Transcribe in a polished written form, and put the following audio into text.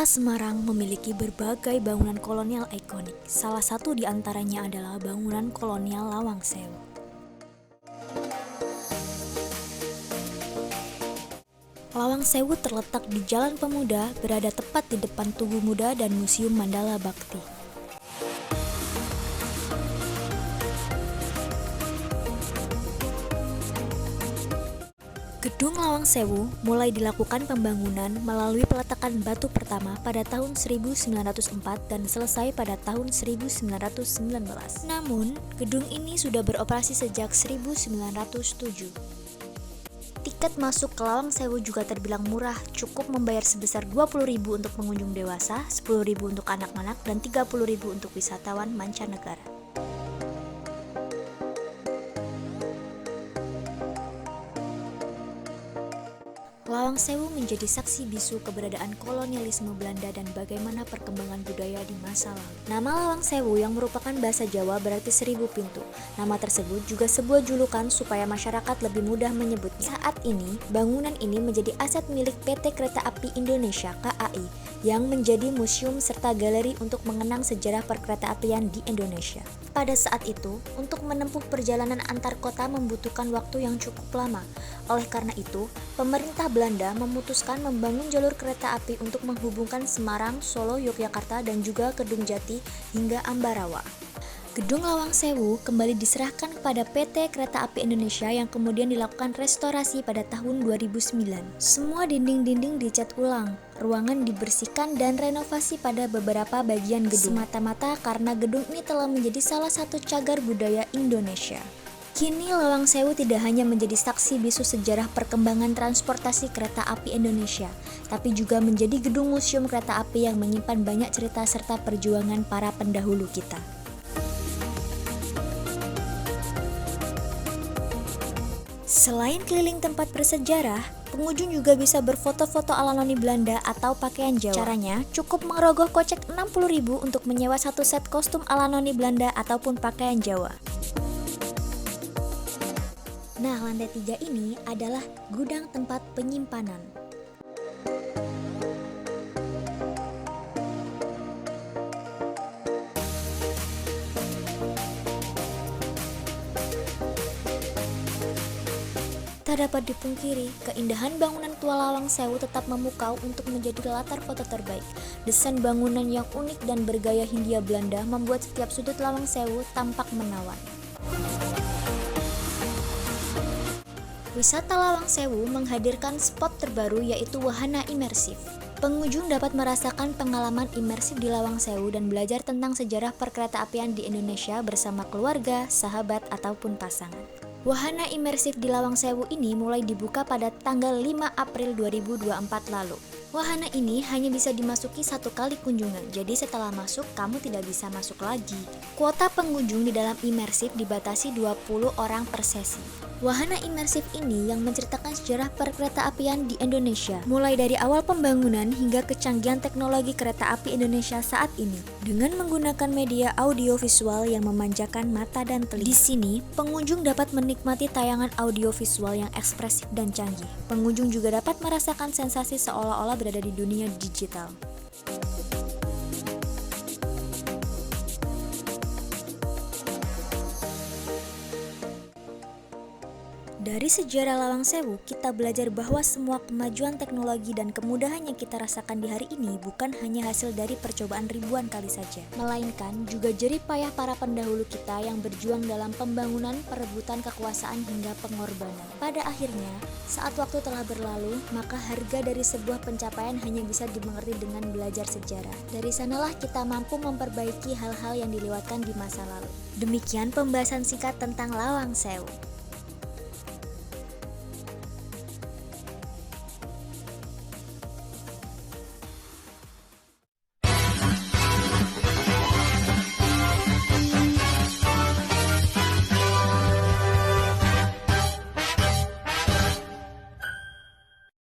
Semarang memiliki berbagai bangunan kolonial ikonik. Salah satu di antaranya adalah bangunan kolonial Lawang Sewu. Lawang Sewu terletak di Jalan Pemuda, berada tepat di depan Tugu Muda dan Museum Mandala Bhakti. Gedung Lawang Sewu mulai dilakukan pembangunan melalui peletakan batu pertama pada tahun 1904 dan selesai pada tahun 1919. Namun, gedung ini sudah beroperasi sejak 1907. Tiket masuk ke Lawang Sewu juga terbilang murah, cukup membayar sebesar Rp20.000 untuk pengunjung dewasa, Rp10.000 untuk anak-anak, dan Rp30.000 untuk wisatawan mancanegara. Lawang Sewu menjadi saksi bisu keberadaan kolonialisme Belanda dan bagaimana perkembangan budaya di masa lalu. Nama Lawang Sewu yang merupakan bahasa Jawa berarti 1000 pintu. Nama tersebut juga sebuah julukan supaya masyarakat lebih mudah menyebutnya. Saat ini, bangunan ini menjadi aset milik PT Kereta Api Indonesia (KAI) yang menjadi museum serta galeri untuk mengenang sejarah perkeretaapian di Indonesia. Pada saat itu, untuk menempuh perjalanan antar kota membutuhkan waktu yang cukup lama. Oleh karena itu, pemerintah Belanda memutuskan membangun jalur kereta api untuk menghubungkan Semarang, Solo, Yogyakarta, dan juga Kedung Jati hingga Ambarawa. Gedung Lawang Sewu kembali diserahkan kepada PT Kereta Api Indonesia yang kemudian dilakukan restorasi pada tahun 2009. Semua dinding-dinding dicat ulang, ruangan dibersihkan dan renovasi pada beberapa bagian gedung. Semata-mata karena gedung ini telah menjadi salah satu cagar budaya Indonesia. Kini Lawang Sewu tidak hanya menjadi saksi bisu sejarah perkembangan transportasi kereta api Indonesia, tapi juga menjadi gedung museum kereta api yang menyimpan banyak cerita serta perjuangan para pendahulu kita. Selain keliling tempat bersejarah, pengunjung juga bisa berfoto-foto ala noni Belanda atau pakaian Jawa. Caranya, cukup merogoh kocek Rp60.000 untuk menyewa satu set kostum ala noni Belanda ataupun pakaian Jawa. Nah, lantai 3 ini adalah gudang tempat penyimpanan. Tak dapat dipungkiri, keindahan bangunan tua Lawang Sewu tetap memukau untuk menjadi latar foto terbaik. Desain bangunan yang unik dan bergaya Hindia Belanda membuat setiap sudut Lawang Sewu tampak menawan. Wisata Lawang Sewu menghadirkan spot terbaru yaitu wahana imersif. Pengunjung dapat merasakan pengalaman imersif di Lawang Sewu dan belajar tentang sejarah perkeretaapian di Indonesia bersama keluarga, sahabat, ataupun pasangan. Wahana imersif di Lawang Sewu ini mulai dibuka pada tanggal 5 April 2024 lalu. Wahana ini hanya bisa dimasuki satu kali kunjungan, jadi setelah masuk, kamu tidak bisa masuk lagi. Kuota pengunjung di dalam imersif dibatasi 20 orang per sesi. Wahana imersif ini yang menceritakan sejarah perkeretaapian di Indonesia, mulai dari awal pembangunan hingga kecanggihan teknologi kereta api Indonesia saat ini, dengan menggunakan media audiovisual yang memanjakan mata dan telinga. Di sini, pengunjung dapat menikmati tayangan audiovisual yang ekspresif dan canggih. Pengunjung juga dapat merasakan sensasi seolah-olah berada di dunia digital. Dari sejarah Lawang Sewu, kita belajar bahwa semua kemajuan teknologi dan kemudahan yang kita rasakan di hari ini bukan hanya hasil dari percobaan ribuan kali saja, melainkan juga jerih payah para pendahulu kita yang berjuang dalam pembangunan, perebutan kekuasaan hingga pengorbanan. Pada akhirnya, saat waktu telah berlalu, maka harga dari sebuah pencapaian hanya bisa dimengerti dengan belajar sejarah. Dari sanalah kita mampu memperbaiki hal-hal yang dilewatkan di masa lalu. Demikian pembahasan singkat tentang Lawang Sewu.